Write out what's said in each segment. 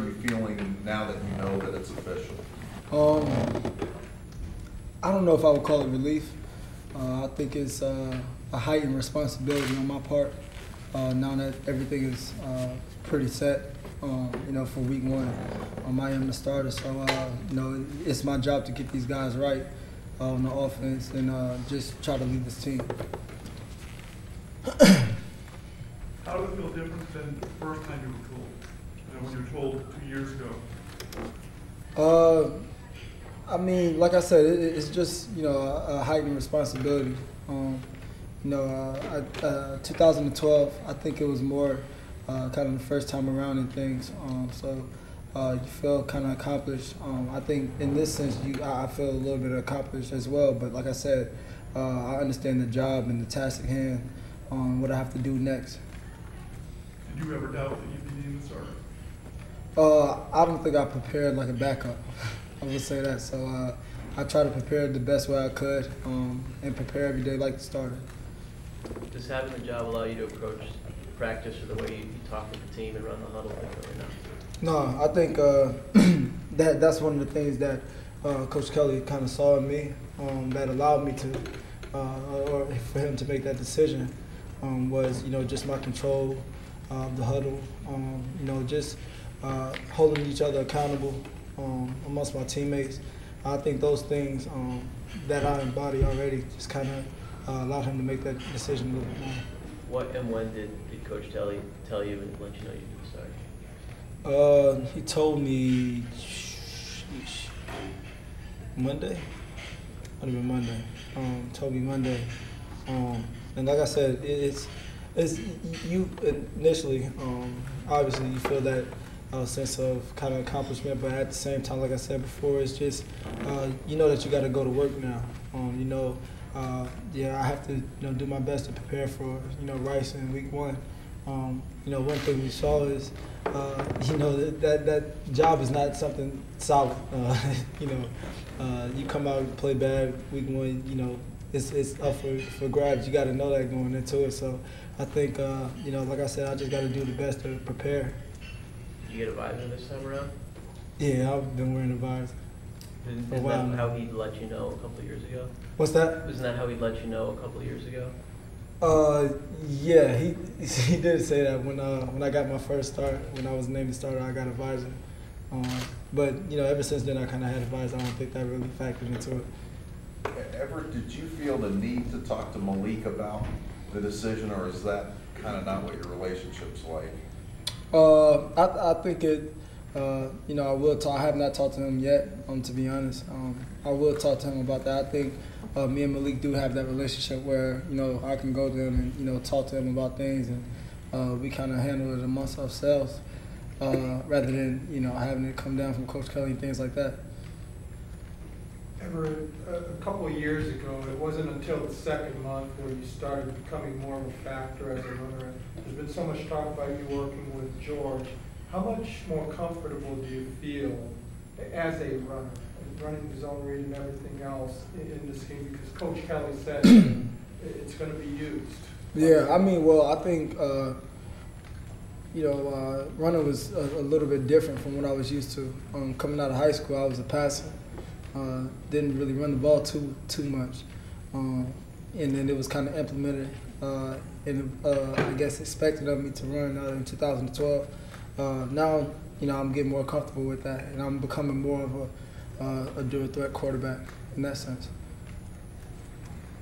are you feeling now that you know that it's official? I don't know if I would call it relief. I think it's a heightened responsibility on my part. Now that everything is pretty set, for week one, I am the starter. So, it's my job to get these guys right on the offense and just try to lead this team. How does it feel different than the first time you were told? When you were told 2 years ago? Like I said, it's just, a heightened responsibility. 2012, I think it was more kind of the first time around in things. You feel kind of accomplished. I think in this sense, I feel a little bit accomplished as well. But like I said, I understand the job and the task at hand, what I have to do next. Did you ever doubt that you'd be named the starter? I don't think I prepared like a backup. I would say that. So I try to prepare the best way I could and prepare every day like the starter. Does having the job allow you to approach practice or the way you talk with the team and run the huddle differently now? No, I think that's one of the things that Coach Kelly kind of saw in me that allowed me to, or for him to make that decision, was just my control of the huddle, just holding each other accountable amongst my teammates. I think those things that I embody already just kind of allowed him to make that decision a little bit more. What and when did Coach tell you and let you know you'd be starting? He told me Monday. Might have been Monday. Told me Monday. And like I said, it's you initially. Obviously, you feel that sense of kind of accomplishment, but at the same time, like I said before, it's just that you got to go to work now. I have to do my best to prepare for Rice in week one. One thing we saw is that job is not something solid. You come out and play bad week one, it's up for grabs. You got to know that going into it. So I think like I said, I just got to do the best to prepare. Did you get a visor this time around? Yeah, I've been wearing a visor. Isn't that how he let you know a couple of years ago? What's that? Isn't that how he let you know a couple of years ago? Yeah, he did say that when I got my first start, when I was named the starter, I got a visor. But ever since then, I kind of had a visor. I don't think that really factored into it. Everett, did you feel the need to talk to Malik about the decision, or is that kind of not what your relationship's like? I think it. I will talk. I have not talked to him yet. To be honest, I will talk to him about that. I think me and Malik do have that relationship where I can go to him and talk to him about things, and we kind of handle it amongst ourselves rather than having it come down from Coach Kelly and things like that. Everett, a couple of years ago, it wasn't until the second month where you started becoming more of a factor as a runner. There's been so much talk about you working with George. How much more comfortable do you feel as a runner, running the zone read and everything else in this game? Because Coach Kelly said it's going to be used. Yeah, I think running was a little bit different from what I was used to. Coming out of high school, I was a passer. Didn't really run the ball too much, and then it was kind of implemented and I guess expected of me to run in 2012. Now I'm getting more comfortable with that, and I'm becoming more of a dual threat quarterback in that sense.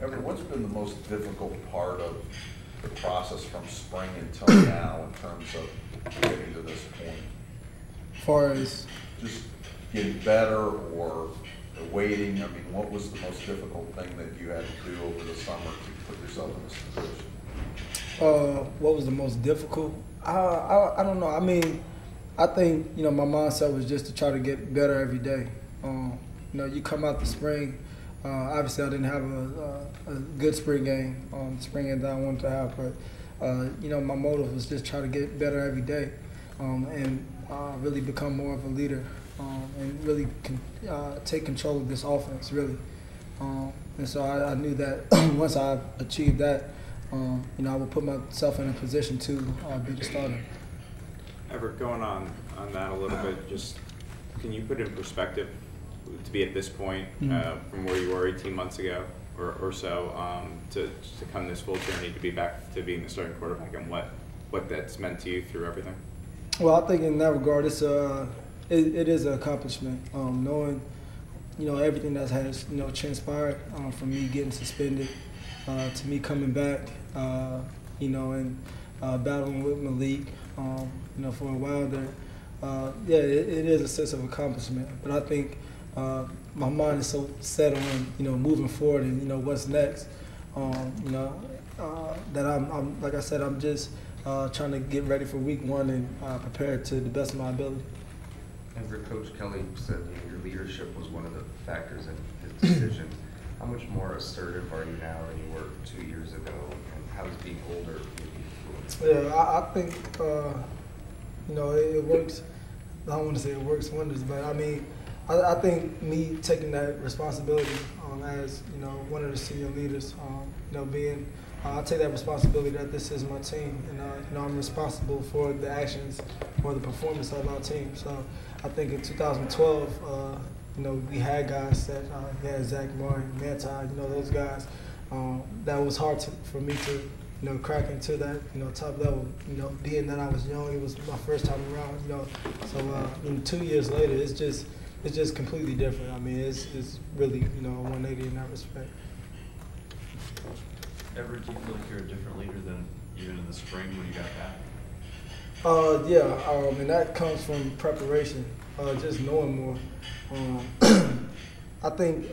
Everett, what's been the most difficult part of the process from spring until now in terms of getting to this point? As far as just getting better or waiting, what was the most difficult thing that you had to do over the summer to put yourself in this position? What was the most difficult? I don't know. I think my mindset was just to try to get better every day. You come out the spring. Obviously, I didn't have a good spring game, spring game that I wanted to have, but my motive was just try to get better every day, and really become more of a leader, and really take control of this offense, really. And so I knew that once I achieved that, I would put myself in a position to be the starter. Everett, going on on that a little bit? Just, can you put in perspective to be at this point from where you were 18 months ago or so to come this full journey to be back to being the starting quarterback, and what that's meant to you through everything? Well, I think in that regard, it is an accomplishment. Knowing, everything that has, transpired from me getting suspended to me coming back, and battling with Malik, for a while there. Yeah, it is a sense of accomplishment. But I think my mind is so set on, moving forward and, what's next, that I'm like I said, I'm just trying to get ready for week one and prepare to the best of my ability. Everett, Coach Kelly said your leadership was one of the factors in his decision. How much more assertive are you now than you were 2 years ago, and how does being older influence? Yeah, I think it works. I don't want to say it works wonders, but I mean, I think me taking that responsibility as one of the senior leaders, being I take that responsibility that this is my team, and I'm responsible for the actions or the performance of our team. So I think in 2012, we had guys that Zach Martin, Manti, those guys. That was hard for me to crack into that top level. Being that I was young, it was my first time around. So 2 years later, it's just completely different. I mean, it's really 180 in that respect. Everett, do you feel like you're a different leader than even in the spring when you got back? And that comes from preparation, just knowing more. I think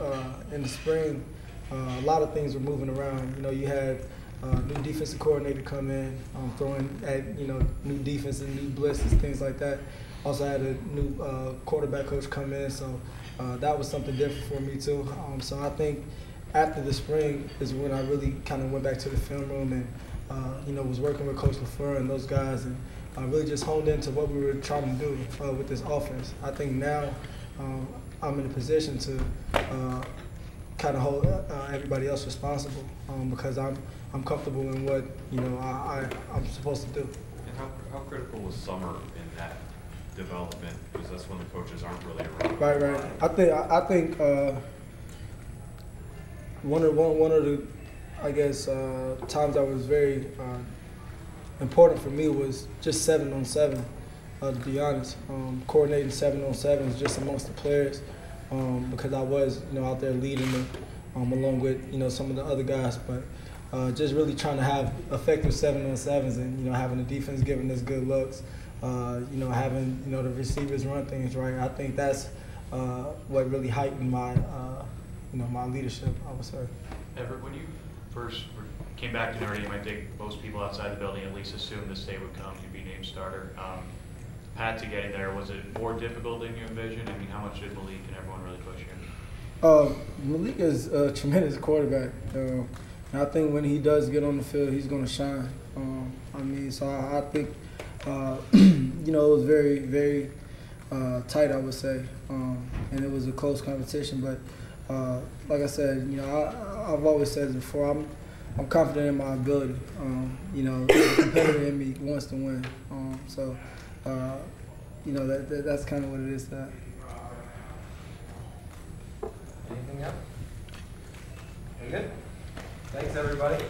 in the spring, a lot of things were moving around. You had new defensive coordinator come in, throwing at new defense and new blitzes, things like that. Also had a new quarterback coach come in, so that was something different for me too. So I think after the spring is when I really kind of went back to the film room and was working with Coach LaFleur and those guys, and really just honed into what we were trying to do with this offense. I think now I'm in a position to kind of hold everybody else responsible because I'm comfortable in what I'm supposed to do. And how critical was summer in that development? Because that's when the coaches aren't really around. Right. I think one of the times that was very important for me was just 7-on-7. To be honest, coordinating 7-on-7s just amongst the players because I was out there leading them along with some of the other guys, but just really trying to have effective 7-on-7s and having the defense giving us good looks, having the receivers run things right. I think that's what really heightened my my leadership, I would say. Everett, when you first came back to Notre Dame, I think most people outside the building at least assumed this day would come, you'd be named starter. Pat, to getting there, was it more difficult than you envisioned? I mean, how much did Malik and everyone really push you? Malik is a tremendous quarterback. And I think when he does get on the field, he's going to shine. So I think, it was very, very tight, I would say. And it was a close competition. But like I said, I've always said this before, I'm confident in my ability. The competitor in me wants to win. That's kind of what it is. Anything else? We good? Thanks, everybody.